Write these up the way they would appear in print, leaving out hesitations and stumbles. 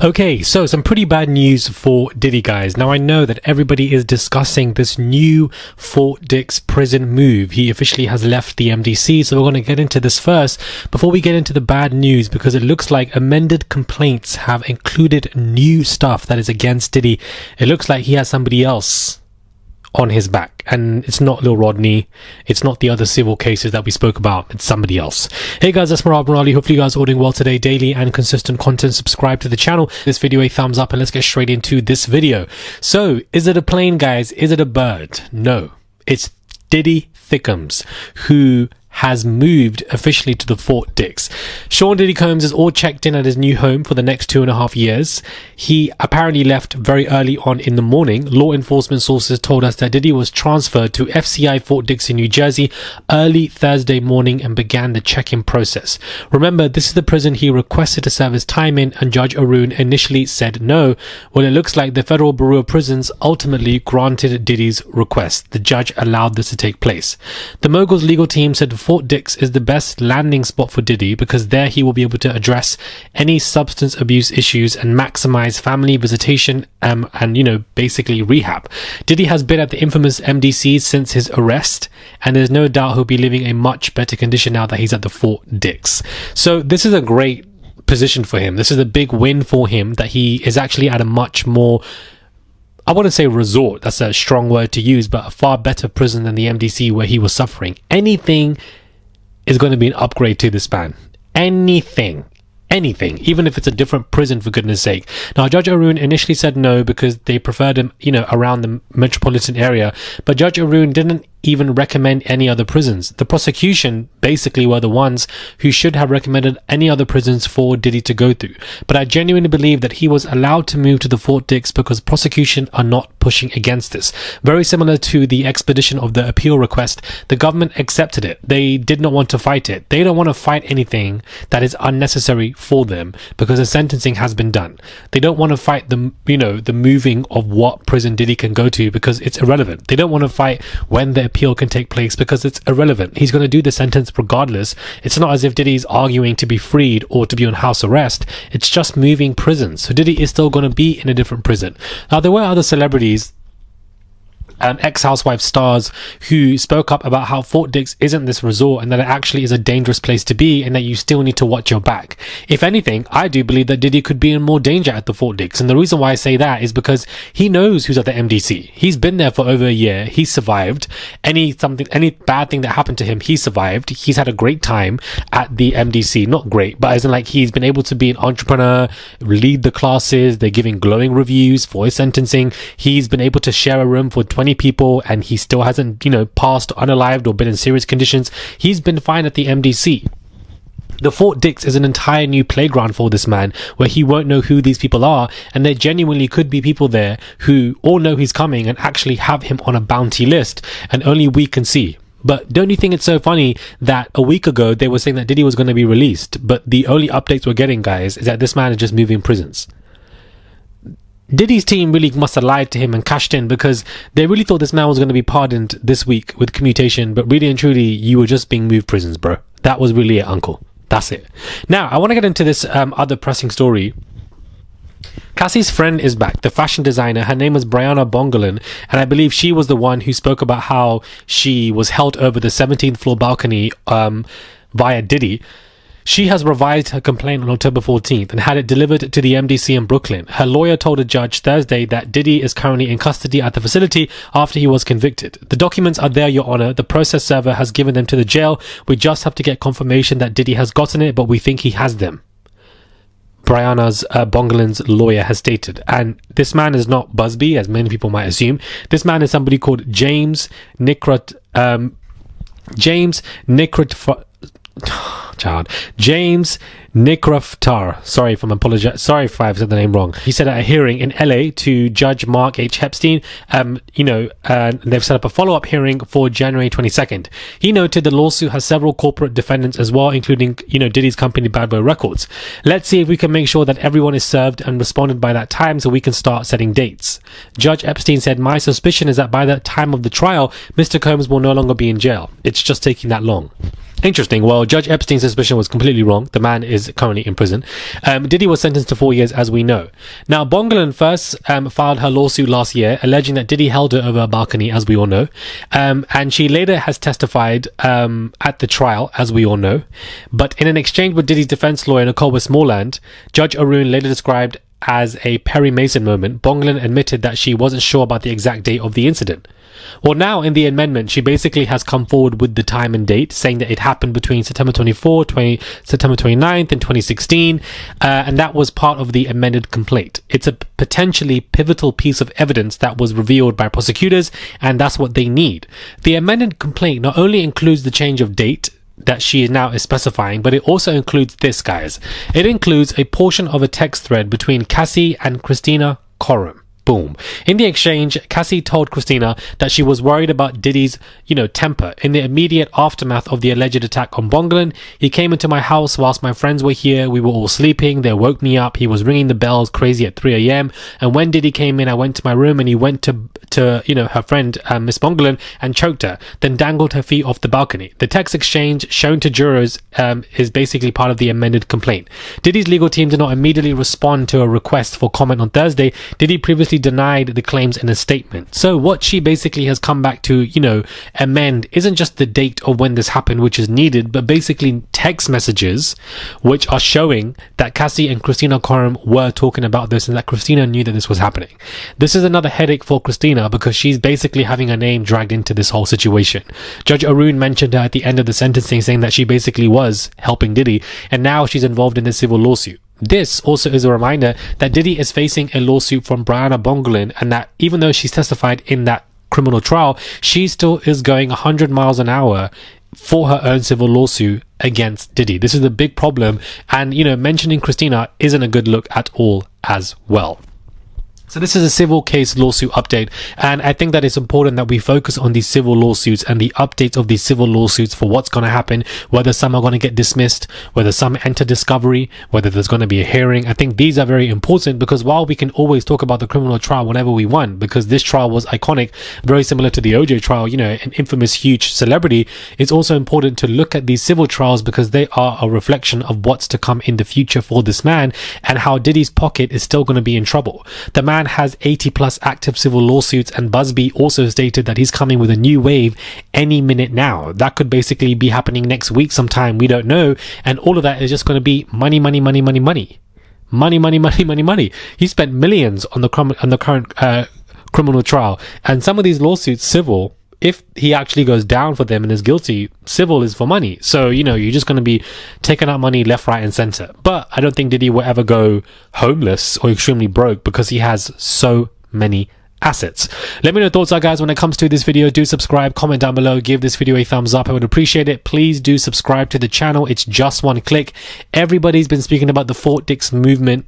Okay, so some pretty bad news for Diddy, guys. Now, I know that everybody is discussing this new Fort Dix prison move. He officially has left the MDC, so we're going to get into this first before we get into the bad news, because it looks like amended complaints have included new stuff that is against Diddy. It looks like he has somebody else on his back, and it's not Lil Rodney, it's not the other civil cases that we spoke about, it's somebody else. Hey guys, that's Murad Morali. Hopefully you guys are all doing well today. Daily and consistent content, subscribe to the channel, this video a thumbs up, and let's get straight into this video. So, is it a plane, guys? Is it a bird? No, it's Diddy Thickums, who has moved officially to the Fort Dix. Sean Diddy Combs is all checked in at his new home for the next 2.5 years. He apparently left very early on in the morning. Law enforcement sources told us that Diddy was transferred to FCI Fort Dix in New Jersey early Thursday morning and began the check-in process. Remember, this is the prison he requested to serve his time in, and Judge Arun initially said no. Well, it looks like the Federal Bureau of Prisons ultimately granted Diddy's request. The judge allowed this to take place. The mogul's legal team said Fort Dix is the best landing spot for Diddy because there he will be able to address any substance abuse issues and maximize family visitation and basically rehab. Diddy has been at the infamous MDC since his arrest, and there's no doubt he'll be living in much better condition now that he's at the Fort Dix. So this is a great position for him. This is a big win for him that he is actually at a much more, I wouldn't say resort, that's a strong word to use, but a far better prison than the MDC where he was suffering. Anything is going to be an upgrade to this man. Anything, even if it's a different prison, for goodness sake. Now, Judge Arun initially said no because they preferred him, around the metropolitan area, but Judge Arun didn't even recommend any other prisons. The prosecution basically were the ones who should have recommended any other prisons for Diddy to go through. But I genuinely believe that he was allowed to move to the Fort Dix because prosecution are not pushing against this. Very similar to the expedition of the appeal request, the government accepted it. They did not want to fight it. They don't want to fight anything that is unnecessary for them because the sentencing has been done. They don't want to fight the moving of what prison Diddy can go to because it's irrelevant. They don't want to fight when the appeal can take place because it's irrelevant. He's going to do the sentence regardless. It's not as if Diddy's arguing to be freed or to be on house arrest. It's just moving prisons. So Diddy is still going to be in a different prison. Now, there were other celebrities, ex-housewife stars, who spoke up about how Fort Dix isn't this resort and that it actually is a dangerous place to be and that you still need to watch your back. If anything, I do believe that Diddy could be in more danger at the Fort Dix, and the reason why I say that is because he knows who's at the MDC. He's been there for over a year. He survived any bad thing that happened to him. He survived. He's had a great time at the MDC. Not great, but as in like he's been able to be an entrepreneur, lead the classes. They're giving glowing reviews for his sentencing. He's been able to share a room for 20 people and he still hasn't passed unalived or been in serious conditions. He's been fine at the MDC. The Fort Dix is an entire new playground for this man where he won't know who these people are, and there genuinely could be people there who all know he's coming and actually have him on a bounty list, and only we can see. But don't you think it's so funny that a week ago they were saying that Diddy was going to be released, but the only updates we're getting, guys, is that this man is just moving prisons? Diddy's team really must have lied to him and cashed in because they really thought this man was going to be pardoned this week with commutation, but really and truly, you were just being moved prisons, bro. That was really it, uncle. That's it. Now, I want to get into this other pressing story. Cassie's friend is back, the fashion designer. Her name was Brianna Bongolan, and I believe she was the one who spoke about how she was held over the 17th floor balcony via Diddy. She has revised her complaint on October 14th and had it delivered to the MDC in Brooklyn. Her lawyer told a judge Thursday that Diddy is currently in custody at the facility after he was convicted. The documents are there, Your Honor. The process server has given them to the jail. We just have to get confirmation that Diddy has gotten it, but we think he has them, Brianna's Bongolan's lawyer has stated. And this man is not Busby, as many people might assume. This man is somebody called James Nickrot. James Nickroftar. Sorry if I've said the name wrong. He said at a hearing in LA to Judge Mark H. Epstein, they've set up a follow-up hearing for January 22nd. He noted the lawsuit has several corporate defendants as well, including, Diddy's company Bad Boy Records. Let's see if we can make sure that everyone is served and responded by that time so we can start setting dates. Judge Epstein said, my suspicion is that by the time of the trial, Mr. Combs will no longer be in jail. It's just taking that long. Interesting. Well, Judge Epstein's suspicion was completely wrong. The man is currently in prison. Diddy was sentenced to 4 years, as we know. Now, Bongolan first filed her lawsuit last year, alleging that Diddy held her over a balcony, as we all know. And she later has testified at the trial, as we all know. But in an exchange with Diddy's defense lawyer, Nicole Westmoreland, Judge Arun later described as a Perry Mason moment. Bongolan admitted that she wasn't sure about the exact date of the incident. Well, now in the amendment, she basically has come forward with the time and date, saying that it happened between September 29th in 2016, and that was part of the amended complaint. It's a potentially pivotal piece of evidence that was revealed by prosecutors, and that's what they need. The amended complaint not only includes the change of date that she now is specifying, but it also includes this, guys. It includes a portion of a text thread between Cassie and Christina Coram. Boom. In the exchange, Cassie told Christina that she was worried about Diddy's, temper. In the immediate aftermath of the alleged attack on Bongolan, he came into my house whilst my friends were here. We were all sleeping. They woke me up. He was ringing the bells crazy at 3 a.m. And when Diddy came in, I went to my room and he went to her friend, Miss Bongolan, and choked her, then dangled her feet off the balcony. The text exchange shown to jurors is basically part of the amended complaint. Diddy's legal team did not immediately respond to a request for comment on Thursday. Diddy previously denied the claims in a statement. So what she basically has come back to, amend isn't just the date of when this happened, which is needed, but basically text messages which are showing that Cassie and Christina Coram were talking about this and that Christina knew that this was happening. This is another headache for Christina because she's basically having her name dragged into this whole situation. Judge Arun mentioned her at the end of the sentencing, saying that she basically was helping Diddy, and now she's involved in this civil lawsuit. This also is a reminder that Diddy is facing a lawsuit from Brianna Bongolan, and that even though she's testified in that criminal trial, she still is going 100 miles an hour for her own civil lawsuit against Diddy. This is the big problem, and mentioning Christina isn't a good look at all as well. So this is a civil case lawsuit update, and I think that it's important that we focus on these civil lawsuits and the updates of these civil lawsuits for what's going to happen, whether some are going to get dismissed, whether some enter discovery, whether there's going to be a hearing. I think these are very important because while we can always talk about the criminal trial whenever we want, because this trial was iconic, very similar to the OJ trial, an infamous huge celebrity, it's also important to look at these civil trials because they are a reflection of what's to come in the future for this man and how Diddy's pocket is still going to be in trouble. The man has 80 plus active civil lawsuits, and Busby also stated that he's coming with a new wave any minute now. That could basically be happening next week sometime, we don't know, and all of that is just going to be money. He spent millions on the current criminal trial, and some of these lawsuits, civil, if he actually goes down for them and is guilty, civil is for money. So, you're just going to be taking out money left, right, and center. But I don't think Diddy will ever go homeless or extremely broke because he has so many assets. Let me know your thoughts are, guys, when it comes to this video. Do subscribe, comment down below, give this video a thumbs up. I would appreciate it. Please do subscribe to the channel. It's just one click. Everybody's been speaking about the Fort Dix movement.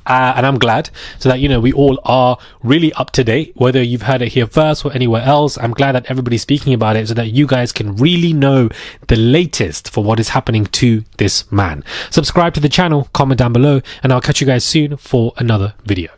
And I'm glad so that, we all are really up to date, whether you've heard it here first or anywhere else. I'm glad that everybody's speaking about it so that you guys can really know the latest for what is happening to this man. Subscribe to the channel, comment down below, and I'll catch you guys soon for another video.